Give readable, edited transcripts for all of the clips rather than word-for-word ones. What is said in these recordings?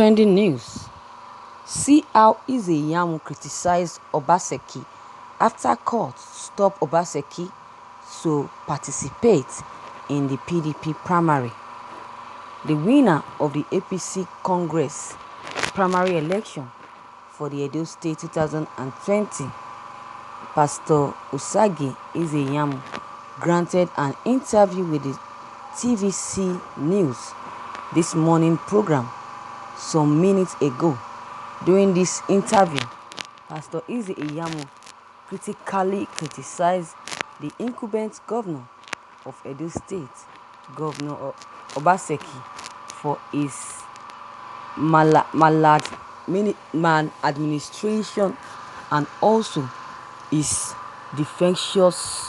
Trending news. See how Iyamu criticized Obaseki after court stopped Obaseki to participate in the PDP primary. The winner of the APC Congress primary election for the Edo State 2020, Pastor Obaseki Iyamu, granted an interview with the TVC News This Morning program some minutes ago. During this interview, Pastor Iyamu critically criticized the incumbent governor of Edo State, Governor Obaseki, for his maladministration and also his defections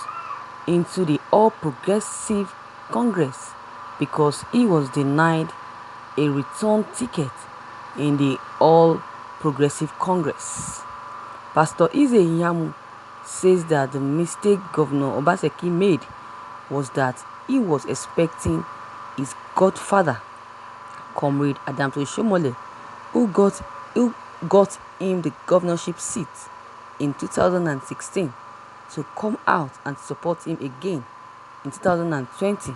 into the All Progressive Congress because he was denied a return ticket in the All Progressive Congress. Pastor Iyamu says that the mistake Governor Obaseki made was that he was expecting his godfather, Comrade Adams Oshiomhole, who got him the governorship seat in 2016, to come out and support him again in 2020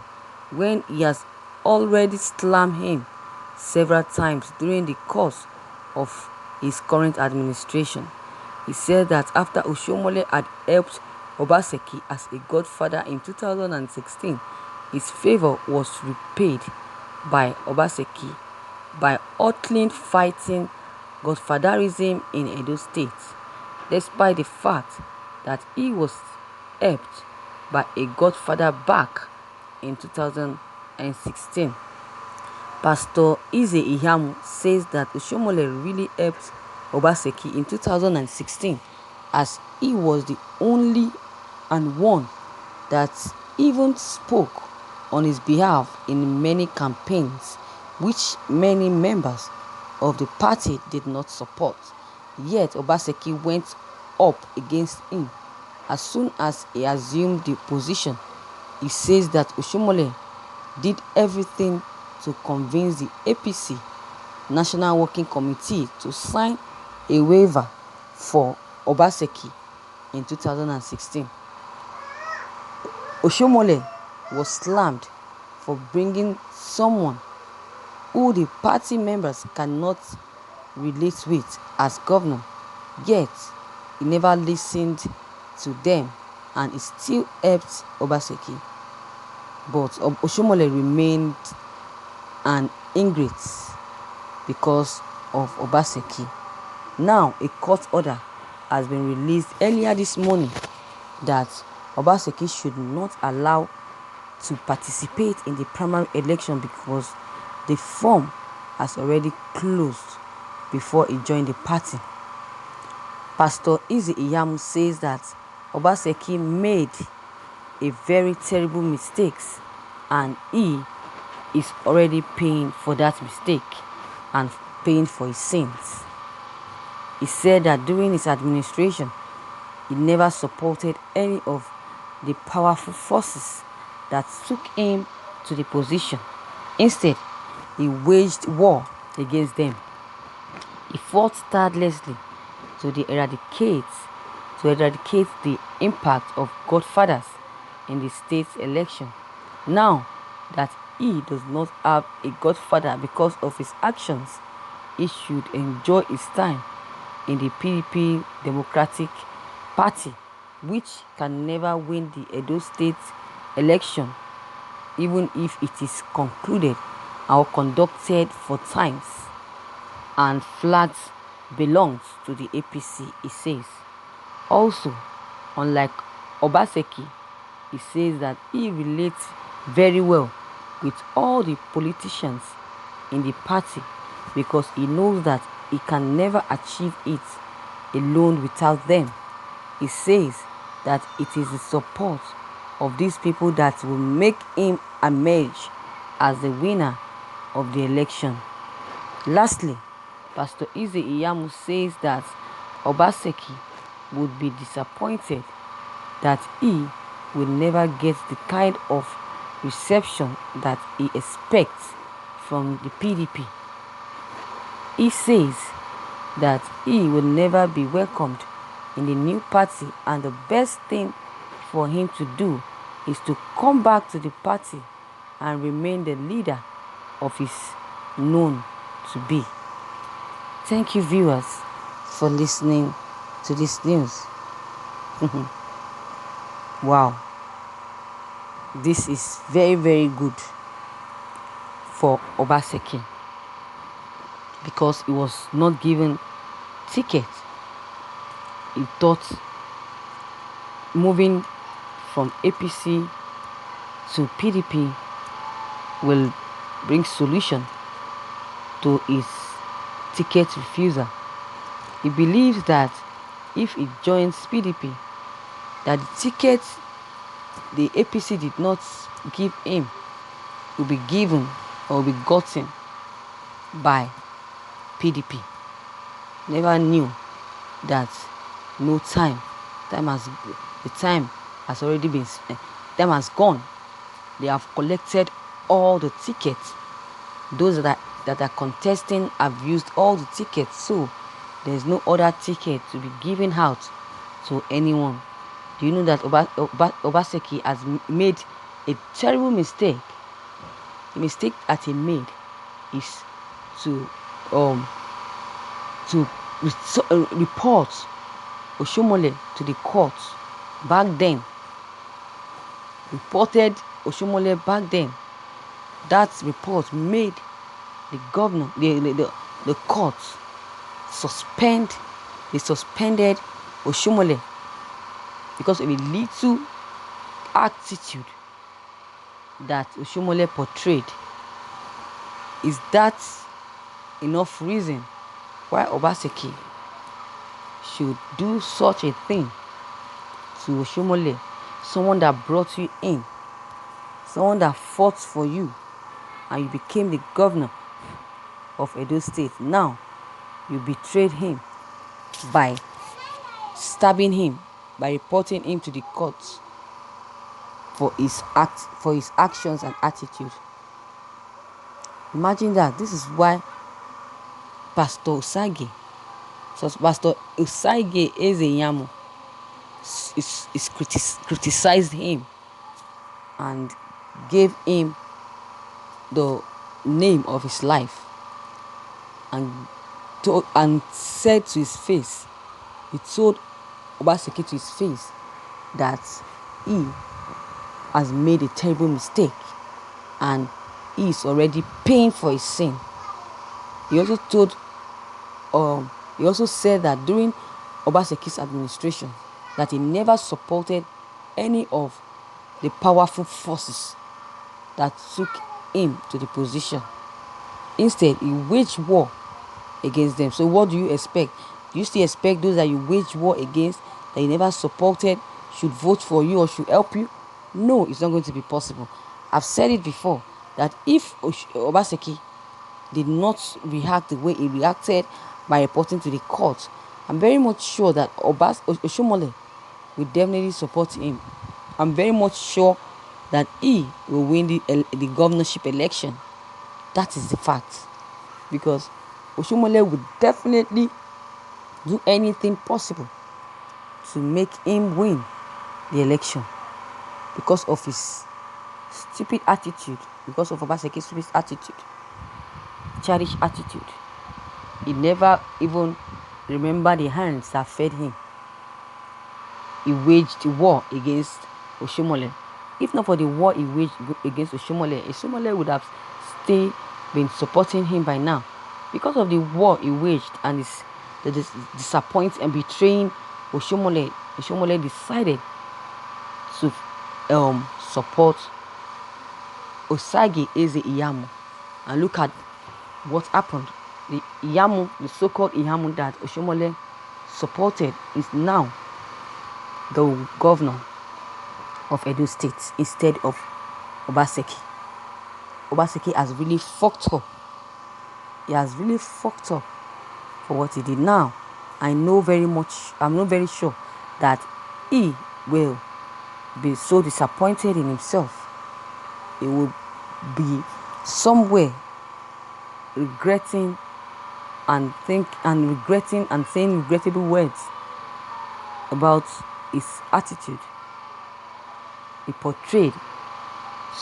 when he has already slammed him several times during the course of his current administration. He said that after Oshiomhole had helped Obaseki as a godfather in 2016, his favor was repaid by Obaseki by hotly fighting godfatherism in Edo State, despite the fact that he was helped by a godfather back in 2016. Pastor Iyamu says that Oshiomhole really helped Obaseki in 2016 as he was the only and one that even spoke on his behalf in many campaigns which many members of the party did not support. Yet Obaseki went up against him as soon as he assumed the position. He says that Oshiomhole did everything to convince the APC National Working Committee to sign a waiver for Obaseki in 2016. Oshiomhole was slammed for bringing someone who the party members cannot relate with as governor, yet he never listened to them and he still helped Obaseki. But Oshiomhole remained an ingrate because of Obaseki. Now a court order has been released earlier this morning that Obaseki should not allow to participate in the primary election because the form has already closed before he joined the party. Pastor Iyamu says that Obaseki made a very terrible mistake and he is already paying for that mistake and paying for his sins. He said that during his administration, he never supported any of the powerful forces that took him to the position. Instead, he waged war against them. He fought tirelessly to eradicate the impact of godfathers in the state's election. Now that he does not have a godfather because of his actions, he should enjoy his time in the PDP Democratic Party, which can never win the Edo State election, even if it is concluded or conducted 4 times, and flags belongs to the APC, he says. Also, unlike Obaseki, he says that he relates very well with all the politicians in the party because he knows that he can never achieve it alone without them. He says that it is the support of these people that will make him emerge as the winner of the election. Lastly, Pastor Iyamu says that Obaseki would be disappointed that he will never get the kind of reception that he expects from the PDP. He says that he will never be welcomed in the new party, and the best thing for him to do is to come back to the party and remain the leader of his known to be. Thank you, viewers, for listening to this news. Wow, this is very, very good for Obaseki, because he was not given ticket. He thought moving from APC to PDP will bring solution to his ticket refusal. He believes that if he joins PDP, that the ticket the APC did not give him will be given or will be gotten by PDP. Never knew that no time has already been time has gone. They have collected all the tickets. Those that are contesting have used all the tickets, so there's no other ticket to be given out to anyone. Do you know that Obaseki has made a terrible mistake? The mistake that he made is to report Oshomole to the court back then. Reported Oshomole back then. That report made the governor, the court suspended Oshomole because of a little attitude that Oshomole portrayed. Is that enough reason why Obaseki should do such a thing to Oshomole, someone that brought you in, someone that fought for you, and you became the governor of Edo State? Now you betrayed him by stabbing him, by reporting him to the courts for his actions and attitude. Imagine that. This is why Pastor Iyamu is criticized him and gave him the name of his life, and said to his face, he told Obaseki to his face that he has made a terrible mistake and he is already paying for his sin. He also said that during Obaseki's administration that he never supported any of the powerful forces that took him to the position. Instead, he waged war against them. So what do you expect? Do you still expect those that you wage war against, that you never supported, should vote for you or should help you? No, it's not going to be possible. I've said it before that if Obaseki did not react the way he reacted by reporting to the court, I'm very much sure that Oshomole will definitely support him. I'm very much sure that he will win the governorship election. That is the fact. Because Oshomole would definitely do anything possible to make him win the election because of his stupid attitude, because of Obaseki's stupid attitude, childish attitude. He never even remembered the hands that fed him. He waged war against Oshomole. If not for the war he waged against Oshomole would have still been supporting him by now. Because of the war he waged and the disappointing and betraying Oshomole decided to support Osage Eze Iyamu. And look at what happened. The Iyamu, the so-called Iyamu that Oshomole supported, is now the governor of Edo State instead of Obaseki. Obaseki has really fucked up. He has really fucked up for what he did. Now, I'm not very sure that he will be so disappointed in himself. He will be somewhere regretting and regretting and saying regrettable words about his attitude he portrayed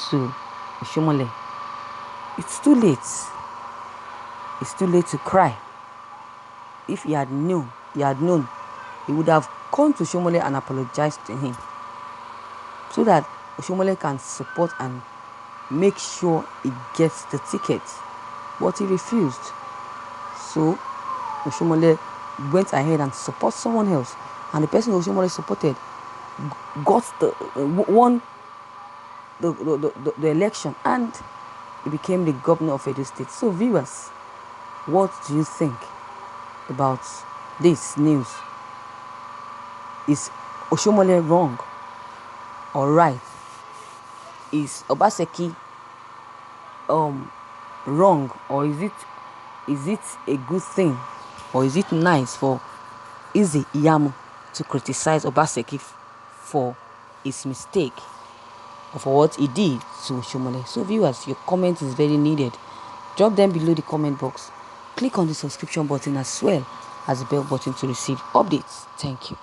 to Oshomole. It's too late. It's too late to cry. If he had known, he would have gone to Oshomole and apologized to him, so that Oshomole can support and make sure he gets the ticket. But he refused. So Oshomole went ahead and supported someone else, and the person Oshomole supported got won the election, and he became the governor of Edo State. So viewers, what do you think about this news? Is Oshomole wrong or right? Is Obaseki wrong, or is it a good thing, or is it nice for Iyamu to criticize Obaseki for his mistake or for what he did to Oshomole? So viewers, your comment is very needed. Drop them below the comment box. Click on the subscription button as well as the bell button to receive updates. Thank you.